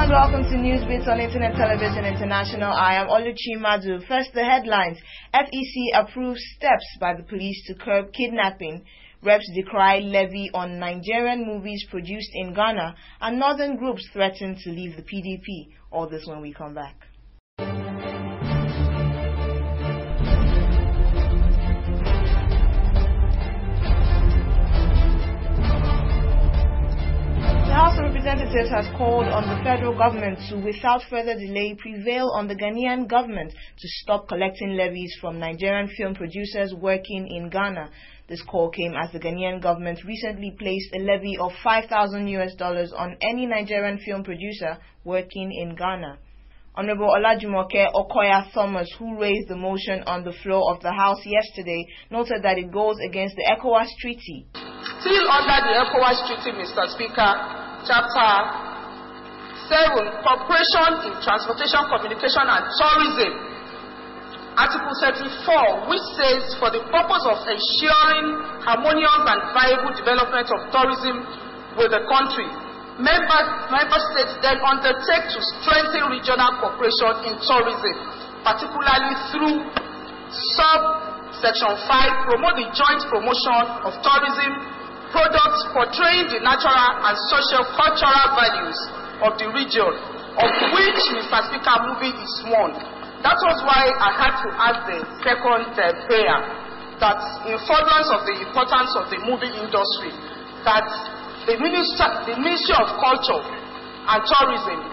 and welcome to Newsbeats on Internet Television International. I am Oluchi Madu. First, the headlines. FEC approves steps by the police to curb kidnapping. Reps decry levy on Nigerian movies produced in Ghana, and northern groups threaten to leave the PDP. All this when we come back. The House of Representatives has called on the federal government to, without further delay, prevail on the Ghanaian government to stop collecting levies from Nigerian film producers working in Ghana. This call came as the Ghanaian government recently placed a levy of $5,000 on any Nigerian film producer working in Ghana. Honorable Olajumoke Okoya Thomas, who raised the motion on the floor of the House yesterday, noted that it goes against the ECOWAS Treaty. Still under the ECOWAS Treaty, Mr. Speaker, Chapter 7, Cooperation in Transportation, Communication and Tourism, Article 34, which says, for the purpose of ensuring harmonious and viable development of tourism with the country, member states then undertake to strengthen regional cooperation in tourism, particularly through subsection 5, promote the joint promotion of tourism products portraying the natural and social-cultural values of the region, of which, Mr. Speaker, movie is one. That was why I had to ask the second prayer, that in furtherance of the importance of the movie industry, that the Ministry of Culture and Tourism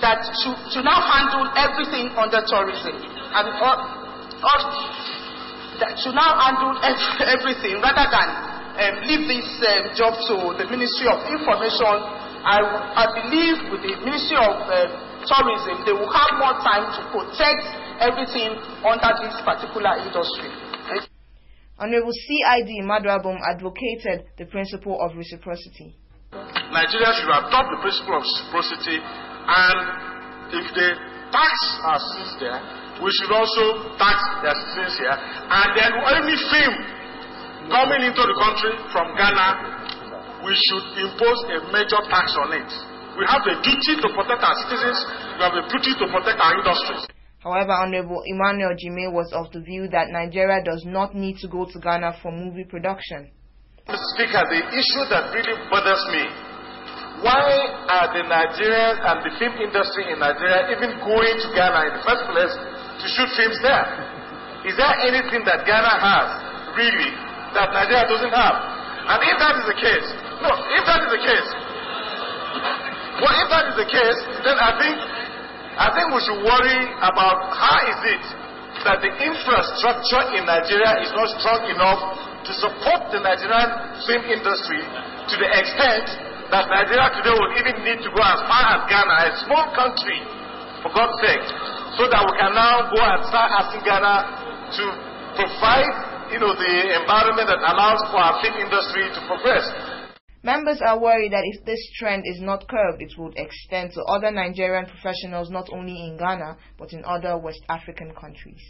that should now handle everything under tourism, and that should now handle everything rather than leave this job to the Ministry of Information. I believe with the Ministry of Tourism, they will have more time to protect everything under this particular industry. Honorable C.I.D. Madrabum advocated the principle of reciprocity. Nigeria should adopt the principle of reciprocity, and if the tax our citizens there, we should also tax their citizens here, and then any film coming into the country from Ghana, we should impose a major tax on it. We have a duty to protect our citizens, we have a duty to protect our industries. However, Honorable Emmanuel Jime was of the view that Nigeria does not need to go to Ghana for movie production. Mr. Speaker, the issue that really bothers me, why are the Nigerians and the film industry in Nigeria even going to Ghana in the first place to shoot films there? Is there anything that Ghana has, really, that Nigeria doesn't have? And if that is the case, if that is the case, then I think we should worry about how is it that the infrastructure in Nigeria is not strong enough to support the Nigerian film industry to the extent that Nigeria today will even need to go as far as Ghana, a small country, for God's sake, so that we can now go and start asking Ghana to provide the environment that allows for our film industry to progress. Members are worried that if this trend is not curbed, it would extend to other Nigerian professionals not only in Ghana, but in other West African countries.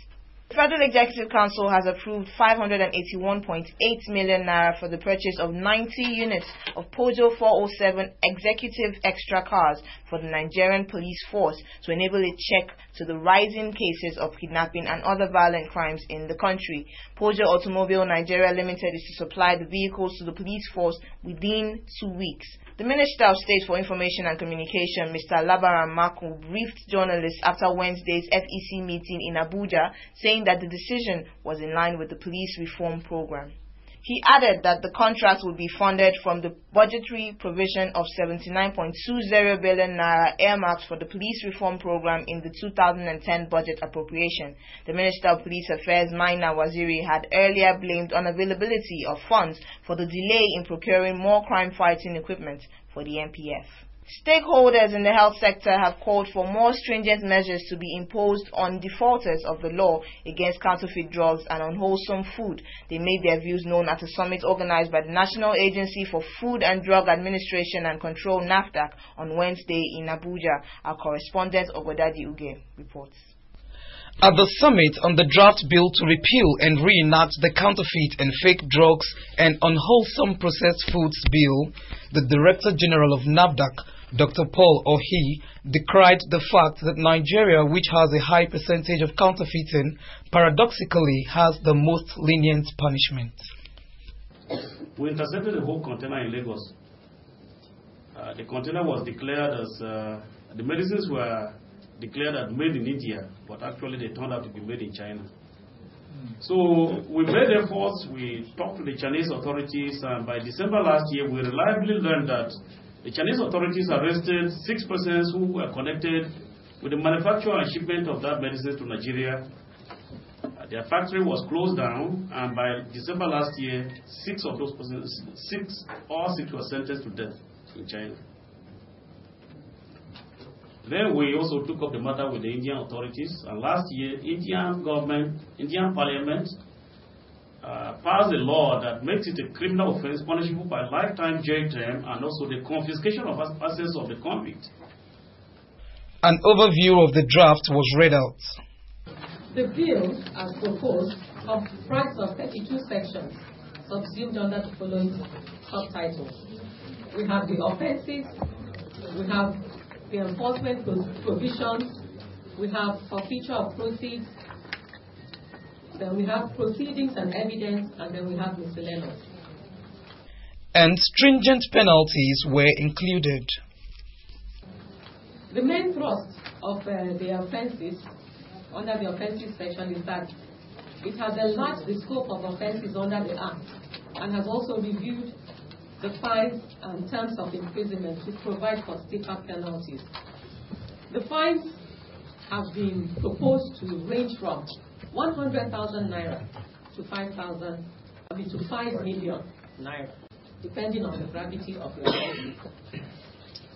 The Federal Executive Council has approved 581.8 million naira for the purchase of 90 units of Peugeot 407 executive extra cars for the Nigerian police force to enable a check to the rising cases of kidnapping and other violent crimes in the country. Peugeot Automobile Nigeria Limited is to supply the vehicles to the police force within 2 weeks. The Minister of State for Information and Communication, Mr. Labaran Mako, briefed journalists after Wednesday's FEC meeting in Abuja, saying that the decision was in line with the police reform program. He added that the contract would be funded from the budgetary provision of 79.20 billion naira earmarked for the police reform program in the 2010 budget appropriation. The Minister of Police Affairs, Maina Waziri, had earlier blamed unavailability of funds for the delay in procuring more crime-fighting equipment for the NPF. Stakeholders in the health sector have called for more stringent measures to be imposed on defaulters of the law against counterfeit drugs and unwholesome food. They made their views known at a summit organized by the National Agency for Food and Drug Administration and Control, NAFDAC, on Wednesday in Abuja. Our correspondent Ogodadi Uge reports. At the summit on the draft bill to repeal and reenact the Counterfeit and Fake Drugs and Unwholesome Processed Foods Bill, the Director General of NAFDAC, Dr. Paul Ohi, decried the fact that Nigeria, which has a high percentage of counterfeiting, paradoxically has the most lenient punishment. We intercepted the whole container in Lagos. The container was declared as, the medicines were declared as made in India, but actually they turned out to be made in China. So we made efforts, we talked to the Chinese authorities, and by December last year, we reliably learned that the Chinese authorities arrested 6 persons who were connected with the manufacture and shipment of that medicine to Nigeria. Their factory was closed down, and by December last year, 6 of those persons, 6 were sentenced to death in China. Then we also took up the matter with the Indian authorities, and last year, Indian Parliament passed a law that makes it a criminal offense punishable by lifetime jail term and also the confiscation of assets of the convict. An overview of the draft was read out. The bill, as proposed, comprised of 32 sections, subsumed under the following subtitles. We have the offences, we have the enforcement provisions, we have forfeiture of proceeds, then we have proceedings and evidence, and then we have miscellaneous. And stringent penalties were included. The main thrust of the offences, under the offences section, is that it has enlarged the scope of offences under the Act and has also reviewed the fines and terms of imprisonment to provide for stiffer penalties. The fines have been proposed to range from 100,000 naira to 5 million naira, depending on the gravity of the offence.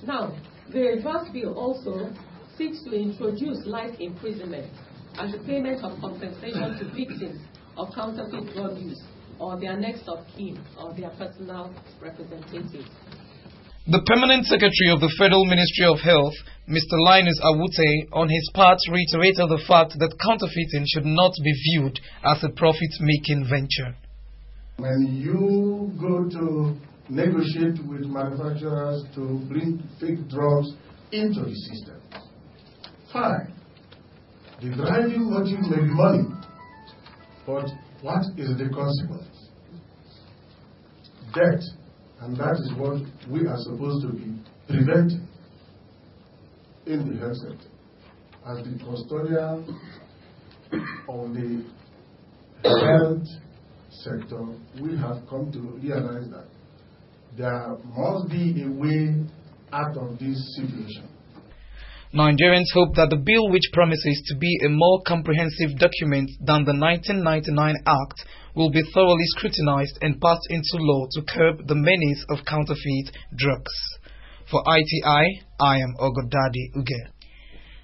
Now, the draft bill also seeks to introduce life imprisonment and the payment of compensation to victims of counterfeit drug use or their next of kin or their personal representatives. The Permanent Secretary of the Federal Ministry of Health, Mr. Linus Awute, on his part reiterated the fact that counterfeiting should not be viewed as a profit-making venture. When you go to negotiate with manufacturers to bring fake drugs into the system, fine. The driving motive may be money, but what is the consequence? Debt, and that is what we are supposed to be preventing in the health sector. As the custodian of the health sector, we have come to realize that there must be a way out of this situation. Nigerians hope that the bill, which promises to be a more comprehensive document than the 1999 Act, will be thoroughly scrutinized and passed into law to curb the menace of counterfeit drugs. For ITI, I am Ogodade Uge.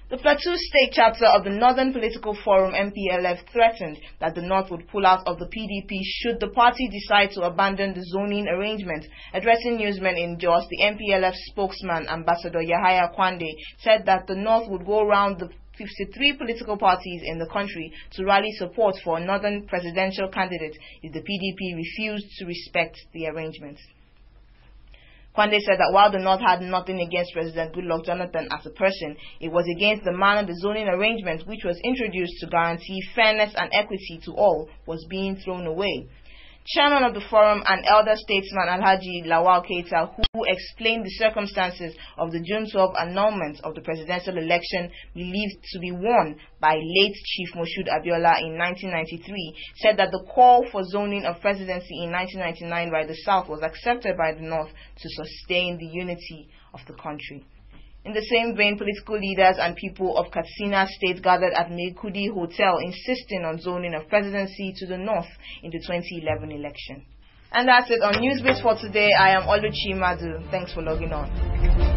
The Plateau State chapter of the Northern Political Forum MPLF threatened that the North would pull out of the PDP should the party decide to abandon the zoning arrangement. Addressing newsmen in Jos, the MPLF spokesman, Ambassador Yahaya Kwande, said that the North would go around the 53 political parties in the country to rally support for a Northern presidential candidate if the PDP refused to respect the arrangement. Kwande said that while the North had nothing against President Goodluck Jonathan as a person, it was against the manner the zoning arrangement, which was introduced to guarantee fairness and equity to all, was being thrown away. Chairman of the forum and elder statesman Alhaji Lawal Keita, who explained the circumstances of the June 12 annulment of the presidential election believed to be won by late Chief Moshood Abiola in 1993, said that the call for zoning of presidency in 1999 by the South was accepted by the North to sustain the unity of the country. In the same vein, political leaders and people of Katsina State gathered at Maikudi Hotel insisting on zoning of presidency to the North in the 2011 election. And that's it on Newsbase for today. I am Oluchi Madu. Thanks for logging on.